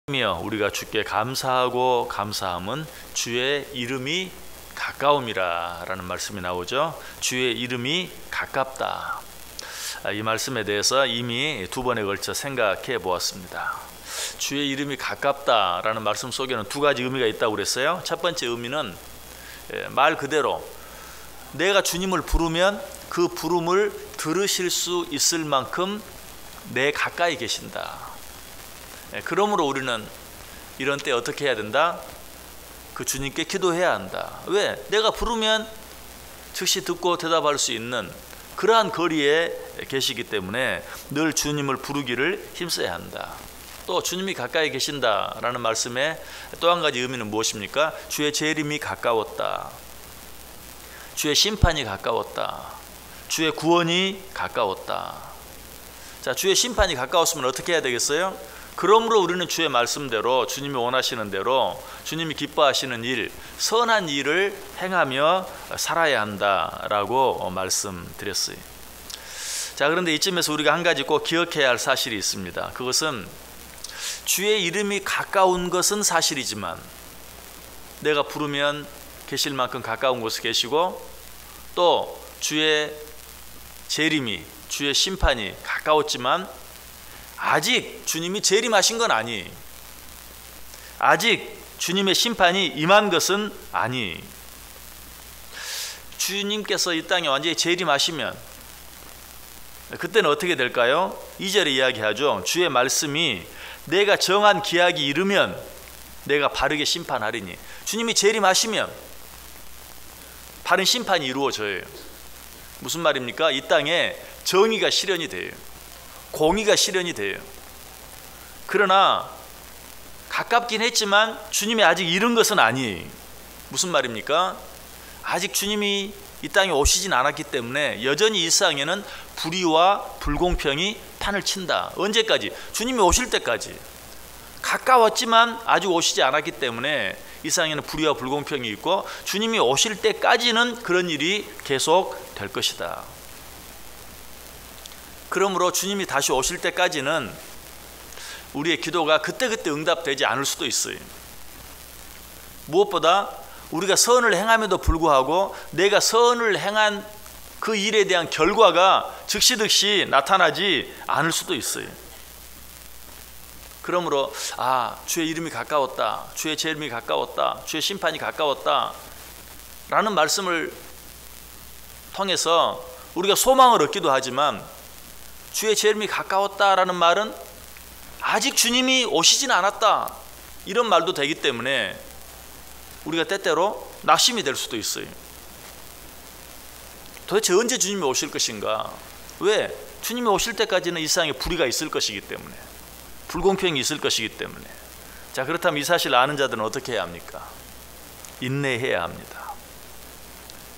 우리가 주께 감사하고 감사함은 주의 이름이 가까움이라 라는 말씀이 나오죠. 주의 이름이 가깝다. 이 말씀에 대해서 이미 두 번에 걸쳐 생각해 보았습니다. 주의 이름이 가깝다 라는 말씀 속에는 두 가지 의미가 있다고 그랬어요. 첫 번째 의미는 말 그대로 내가 주님을 부르면 그 부름을 들으실 수 있을 만큼 내 가까이 계신다. 그러므로 우리는 이런 때 어떻게 해야 된다? 그 주님께 기도해야 한다. 왜? 내가 부르면 즉시 듣고 대답할 수 있는 그러한 거리에 계시기 때문에 늘 주님을 부르기를 힘써야 한다. 또 주님이 가까이 계신다라는 말씀에 또 한 가지 의미는 무엇입니까? 주의 재림이 가까웠다. 주의 심판이 가까웠다. 주의 구원이 가까웠다. 자, 주의 심판이 가까웠으면 어떻게 해야 되겠어요? 그러므로 우리는 주의 말씀대로 주님이 원하시는 대로 주님이 기뻐하시는 일, 선한 일을 행하며 살아야 한다라고 말씀드렸어요. 자, 그런데 이쯤에서 우리가 한 가지 꼭 기억해야 할 사실이 있습니다. 그것은 주의 이름이 가까운 것은 사실이지만 내가 부르면 계실 만큼 가까운 곳에 계시고 또 주의 재림이, 주의 심판이 가까웠지만 아직 주님이 재림하신 건 아니, 아직 주님의 심판이 임한 것은 아니. 주님께서 이 땅에 완전히 재림하시면 그때는 어떻게 될까요? 2절에 이야기하죠. 주의 말씀이 내가 정한 기약이 이르면 내가 바르게 심판하리니. 주님이 재림하시면 바른 심판이 이루어져요. 무슨 말입니까? 이 땅에 정의가 실현이 돼요. 공의가 실현이 돼요. 그러나 가깝긴 했지만 주님이 아직 이른 것은 아니에요. 무슨 말입니까? 아직 주님이 이 땅에 오시진 않았기 때문에 여전히 이 세상에는 불의와 불공평이 판을 친다. 언제까지? 주님이 오실 때까지. 가까웠지만 아직 오시지 않았기 때문에 이 세상에는 불의와 불공평이 있고 주님이 오실 때까지는 그런 일이 계속 될 것이다. 그러므로 주님이 다시 오실 때까지는 우리의 기도가 그때그때 응답되지 않을 수도 있어요. 무엇보다 우리가 선을 행함에도 불구하고 내가 선을 행한 그 일에 대한 결과가 즉시 나타나지 않을 수도 있어요. 그러므로 주의 이름이 가까웠다, 주의 재림이 가까웠다, 주의 심판이 가까웠다 라는 말씀을 통해서 우리가 소망을 얻기도 하지만 주의 재림이 가까웠다라는 말은 아직 주님이 오시진 않았다 이런 말도 되기 때문에 우리가 때때로 낙심이 될 수도 있어요. 도대체 언제 주님이 오실 것인가? 왜? 주님이 오실 때까지는 이 세상에 불의가 있을 것이기 때문에, 불공평이 있을 것이기 때문에. 자, 그렇다면 이 사실을 아는 자들은 어떻게 해야 합니까? 인내해야 합니다.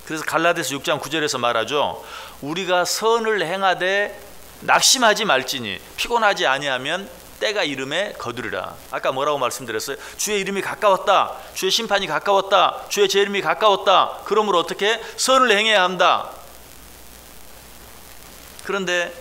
그래서 갈라디아서 6장 9절에서 말하죠. 우리가 선을 행하되 낙심하지 말지니 피곤하지 아니하면 때가 이름에 거두리라. 아까 뭐라고 말씀드렸어요? 주의 이름이 가까웠다, 주의 심판이 가까웠다, 주의 재림이 가까웠다. 그러므로 어떻게? 선을 행해야 한다. 그런데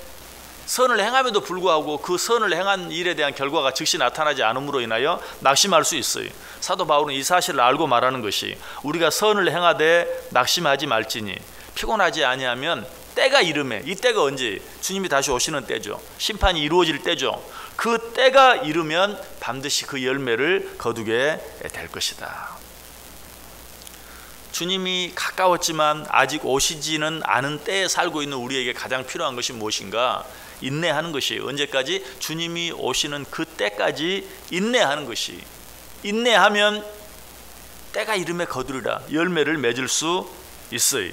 선을 행함에도 불구하고 그 선을 행한 일에 대한 결과가 즉시 나타나지 않음으로 인하여 낙심할 수 있어요. 사도 바울은 이 사실을 알고 말하는 것이 우리가 선을 행하되 낙심하지 말지니 피곤하지 아니하면 때가 이름에, 이 때가 언제? 주님이 다시 오시는 때죠. 심판이 이루어질 때죠. 그 때가 이르면 반드시 그 열매를 거두게 될 것이다. 주님이 가까웠지만 아직 오시지는 않은 때에 살고 있는 우리에게 가장 필요한 것이 무엇인가? 인내하는 것이에요. 언제까지? 주님이 오시는 그 때까지 인내하는 것이. 인내하면 때가 이름에 거두리라. 열매를 맺을 수 있어요.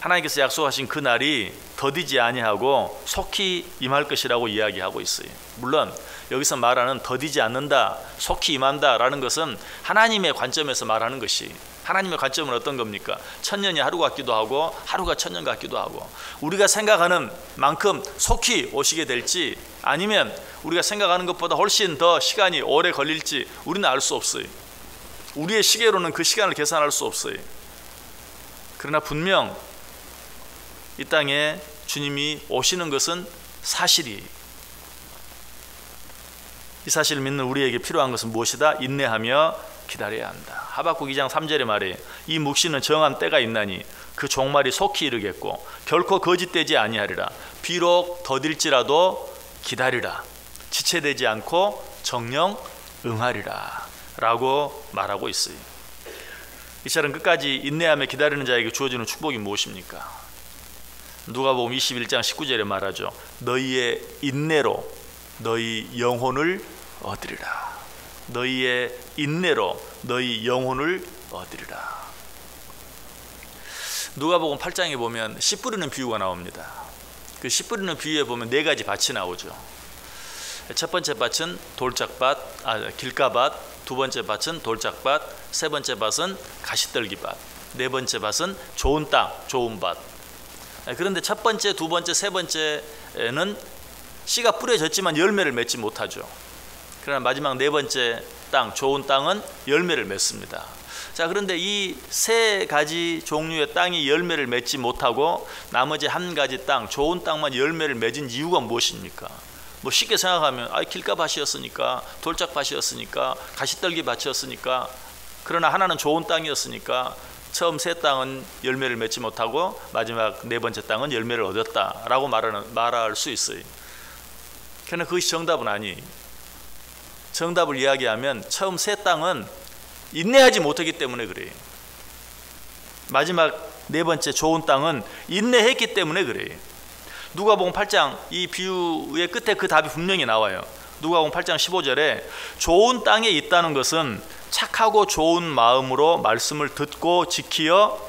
하나님께서 약속하신 그 날이 더디지 아니하고 속히 임할 것이라고 이야기하고 있어요. 물론 여기서 말하는 더디지 않는다, 속히 임한다 라는 것은 하나님의 관점에서 말하는 것이, 하나님의 관점은 어떤 겁니까? 천년이 하루 같기도 하고 하루가 천년 같기도 하고, 우리가 생각하는 만큼 속히 오시게 될지 아니면 우리가 생각하는 것보다 훨씬 더 시간이 오래 걸릴지 우리는 알 수 없어요. 우리의 시계로는 그 시간을 계산할 수 없어요. 그러나 분명 이 땅에 주님이 오시는 것은 사실이. 이 사실을 믿는 우리에게 필요한 것은 무엇이다? 인내하며 기다려야 한다. 하박국 2장 3절의 말에 이 묵시는 정한 때가 있나니 그 종말이 속히 이르겠고 결코 거짓되지 아니하리라. 비록 더딜지라도 기다리라. 지체되지 않고 정령 응하리라 라고 말하고 있어요. 이처럼 끝까지 인내하며 기다리는 자에게 주어지는 축복이 무엇입니까? 누가복음 21장 19절에 말하죠. 너희의 인내로 너희 영혼을 얻으리라. 너희의 인내로 너희 영혼을 얻으리라. 누가복음 8장에 보면 씨 뿌리는 비유가 나옵니다. 그 씨 뿌리는 비유에 보면 네 가지 밭이 나오죠. 첫 번째 밭은 길가밭, 두 번째 밭은 돌짝밭, 세 번째 밭은 가시떨기밭, 네 번째 밭은 좋은 땅, 좋은 밭. 그런데 첫 번째, 두 번째, 세 번째는 씨가 뿌려졌지만 열매를 맺지 못하죠. 그러나 마지막 네 번째 땅, 좋은 땅은 열매를 맺습니다. 자, 그런데 이 세 가지 종류의 땅이 열매를 맺지 못하고 나머지 한 가지 땅, 좋은 땅만 열매를 맺은 이유가 무엇입니까? 뭐 쉽게 생각하면 길가밭이었으니까, 돌짝밭이었으니까, 가시떨기밭이었으니까, 그러나 하나는 좋은 땅이었으니까 처음 세 땅은 열매를 맺지 못하고 마지막 네 번째 땅은 열매를 얻었다라고 말할 수 있어요. 그러나 그것이 정답은 아니에요. 정답을 이야기하면 처음 세 땅은 인내하지 못하기 때문에 그래요. 마지막 네 번째 좋은 땅은 인내했기 때문에 그래요. 누가복음 8장 이 비유의 끝에 그 답이 분명히 나와요. 누가복음 8장 15절에 좋은 땅에 있다는 것은 착하고 좋은 마음으로 말씀을 듣고 지키어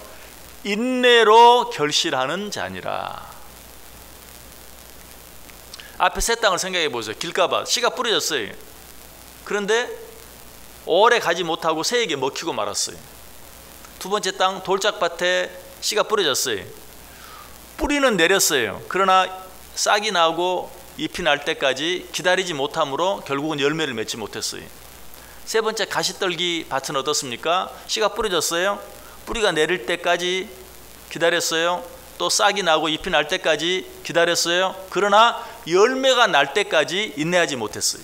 인내로 결실하는 자니라. 앞에 세 땅을 생각해 보세요. 길가밭, 씨가 뿌려졌어요. 그런데 오래 가지 못하고 새에게 먹히고 말았어요. 두 번째 땅, 돌짝밭에 씨가 뿌려졌어요. 뿌리는 내렸어요. 그러나 싹이 나고 잎이 날 때까지 기다리지 못함으로 결국은 열매를 맺지 못했어요. 세 번째 가시떨기 밭은 어떻습니까? 씨가 뿌려졌어요. 뿌리가 내릴 때까지 기다렸어요. 또 싹이 나고 잎이 날 때까지 기다렸어요. 그러나 열매가 날 때까지 인내하지 못했어요.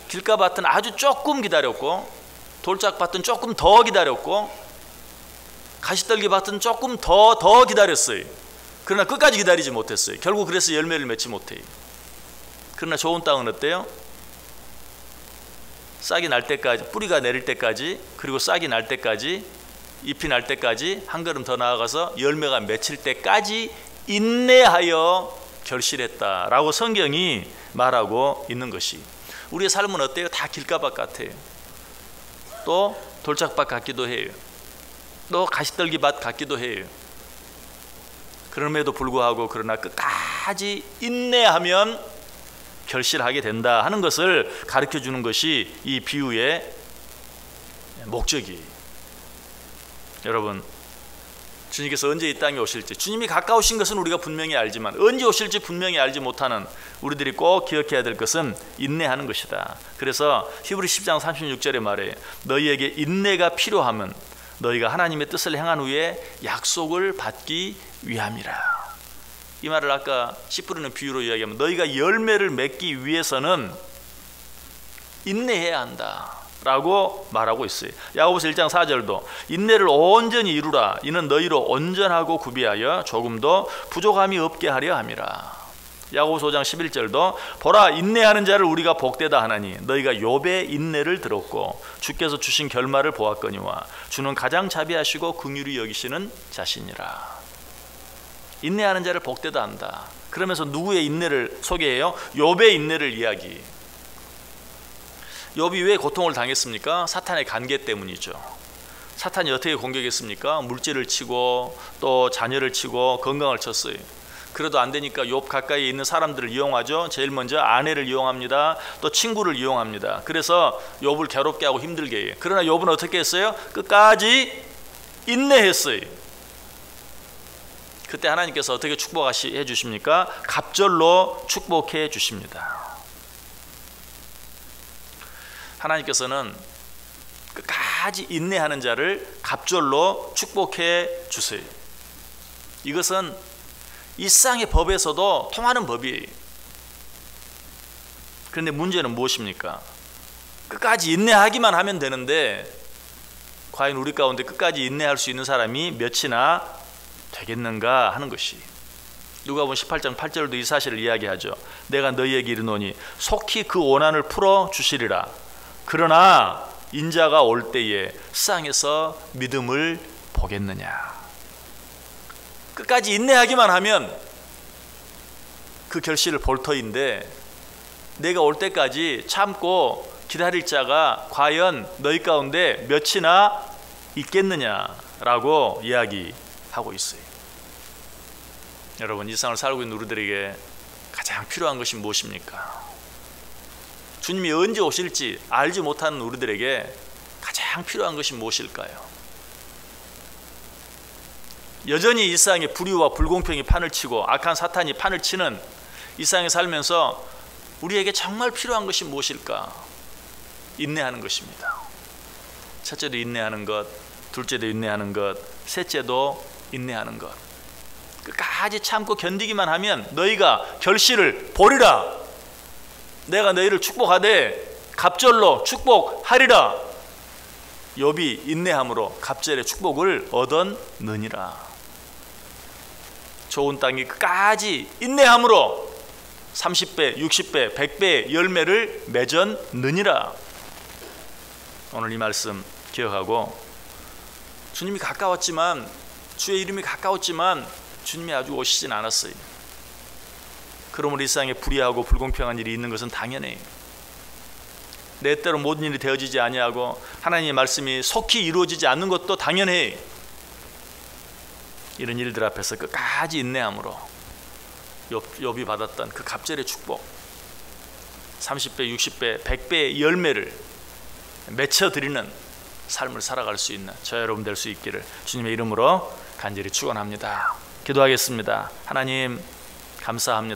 길가밭은 아주 조금 기다렸고, 돌짝밭은 조금 더 기다렸고, 가시떨기밭은 조금 더 기다렸어요. 그러나 끝까지 기다리지 못했어요. 결국 그래서 열매를 맺지 못해요. 그러나 좋은 땅은 어때요? 싹이 날 때까지, 뿌리가 내릴 때까지, 그리고 싹이 날 때까지, 잎이 날 때까지, 한 걸음 더 나아가서 열매가 맺힐 때까지 인내하여 결실했다라고 성경이 말하고 있는 것이, 우리의 삶은 어때요? 다 길가밭 같아요. 또 돌짝밭 같기도 해요. 또 가시떨기밭 같기도 해요. 그럼에도 불구하고 그러나 끝까지 인내하면 결실하게 된다 하는 것을 가르쳐 주는 것이 이 비유의 목적이에요. 여러분, 주님께서 언제 이 땅에 오실지, 주님이 가까우신 것은 우리가 분명히 알지만 언제 오실지 분명히 알지 못하는 우리들이 꼭 기억해야 될 것은 인내하는 것이다. 그래서 히브리 10장 36절에 말해 너희에게 인내가 필요하면 너희가 하나님의 뜻을 행한 후에 약속을 받기 위함이라. 이 말을 아까 씨 뿌리는 비유로 이야기하면 너희가 열매를 맺기 위해서는 인내해야 한다 라고 말하고 있어요. 야고보서 1장 4절도 인내를 온전히 이루라. 이는 너희로 온전하고 구비하여 조금도 부족함이 없게 하려 함이라. 야고보서 5장 11절도 보라, 인내하는 자를 우리가 복되다 하나니 너희가 욥의 인내를 들었고 주께서 주신 결말을 보았거니와 주는 가장 자비하시고 긍휼히 여기시는 자신이라. 인내하는 자를 복되다 한다. 그러면서 누구의 인내를 소개해요? 욥의 인내를 이야기해요. 욥이 왜 고통을 당했습니까? 사탄의 간계 때문이죠. 사탄이 어떻게 공격했습니까? 물질을 치고 또 자녀를 치고 건강을 쳤어요. 그래도 안 되니까 욥 가까이에 있는 사람들을 이용하죠. 제일 먼저 아내를 이용합니다. 또 친구를 이용합니다. 그래서 욥을 괴롭게 하고 힘들게 해요. 그러나 욥은 어떻게 했어요? 끝까지 인내했어요. 그때 하나님께서 어떻게 축복해 주십니까? 갑절로 축복해 주십니다. 하나님께서는 끝까지 인내하는 자를 갑절로 축복해 주세요. 이것은 일상의 법에서도 통하는 법이에요. 그런데 문제는 무엇입니까? 끝까지 인내하기만 하면 되는데 과연 우리 가운데 끝까지 인내할 수 있는 사람이 몇이나 되겠는가 하는 것이. 누가복음 18장 8절도 이 사실을 이야기하죠. 내가 너희에게 이르노니 속히 그 원한을 풀어 주시리라. 그러나 인자가 올 때에 세상에서 믿음을 보겠느냐. 끝까지 인내하기만 하면 그 결실을 볼 터인데 내가 올 때까지 참고 기다릴 자가 과연 너희 가운데 몇이나 있겠느냐라고 이야기하고 있어요. 여러분, 이 세상을 살고 있는 우리들에게 가장 필요한 것이 무엇입니까? 주님이 언제 오실지 알지 못하는 우리들에게 가장 필요한 것이 무엇일까요? 여전히 이 세상에 불의와 불공평이 판을 치고 악한 사탄이 판을 치는 이 세상에 살면서 우리에게 정말 필요한 것이 무엇일까? 인내하는 것입니다. 첫째도 인내하는 것, 둘째도 인내하는 것, 셋째도 인내하는 것. 끝까지 참고 견디기만 하면 너희가 결실을 보리라. 내가 너희를 축복하되 갑절로 축복하리라. 욥이 인내함으로 갑절의 축복을 얻었느니라. 좋은 땅이 끝까지 인내함으로 30배, 60배, 100배의 열매를 맺었느니라. 오늘 이 말씀 기억하고 주님이 가까웠지만, 주의 이름이 가까웠지만 주님이 아주 오시진 않았어요. 그러므로 이 세상에 불의하고 불공평한 일이 있는 것은 당연해요. 내 때로 모든 일이 되어지지 아니하고 하나님의 말씀이 속히 이루어지지 않는 것도 당연해요. 이런 일들 앞에서 끝까지 인내함으로 욥이 받았던 그 갑절의 축복, 30배, 60배, 100배의 열매를 맺혀드리는 삶을 살아갈 수 있는 저 여러분 될 수 있기를 주님의 이름으로 간절히 축원합니다. 기도하겠습니다. 하나님 감사합니다.